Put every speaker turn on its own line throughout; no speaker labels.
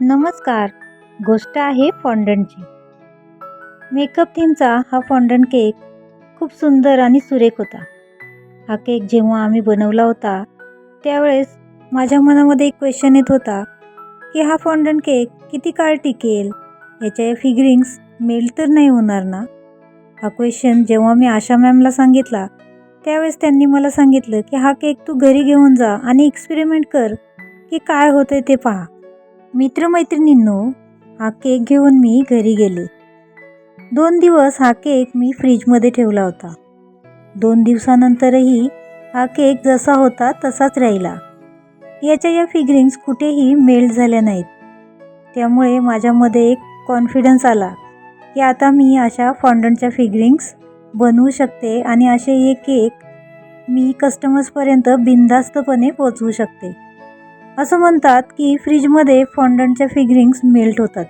नमस्कार. गोष्ट आहे फॉन्डंटची. मेकअप थीमचा हा फॉन्डंट केक खूप सुंदर आणि सुरेख होता. हा केक जेव्हा आम्ही बनवला होता त्यावेळेस माझ्या मनामध्ये एक क्वेश्चन येत होता की हा फॉन्डंट केक किती काळ टिकेल, याच्या फिगरिंग्स मेल्ट तर नाही होणार ना. हा क्वेश्चन जेव्हा मी आशा मॅमला सांगितला त्यावेळेस त्यांनी मला सांगितलं की हा केक तू घरी घेऊन जा आणि एक्सपेरिमेंट कर की काय होतंय ते पहा. मित्रमैत्रिणींनो, हा केक घेऊन मी घरी गेले. 2 दिवस हा केक मी फ्रीजमध्ये ठेवला होता. 2 दिवसानंतरही हा केक जसा होता तसाच राहिला. याच्या या फिगरिंग्स कुठेही मेल्ट झाल्या नाहीत. त्यामुळे माझ्यामध्ये एक कॉन्फिडन्स आला की आता मी अशा फॉन्डंटच्या फिगरिंग्स बनवू शकते आणि असे हे केक मी कस्टमर्सपर्यंत बिनधास्तपणे पोहोचवू शकते. असं म्हणतात की फ्रीजमध्ये फॉन्डंटच्या फिगरिंग्स मेल्ट होतात,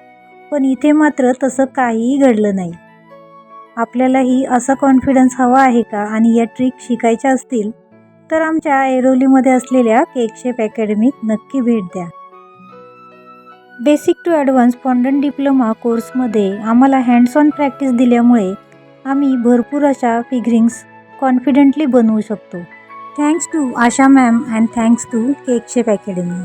पण इथे मात्र तसं काहीही घडलं नाही. आपल्यालाही असा कॉन्फिडन्स हवा आहे का आणि या ट्रिक शिकायच्या असतील तर आमच्या ऐरोलीमध्ये असलेल्या केक शेफ अकॅडमीत नक्की भेट द्या. Basic to advance fondant diploma कोर्समध्ये आम्हाला हँड्स ऑन प्रॅक्टिस दिल्यामुळे आम्ही भरपूर अशा फिगरिंग्स कॉन्फिडेंटली बनवू शकतो. Thanks to Asha ma'am and thanks to cake chef academy.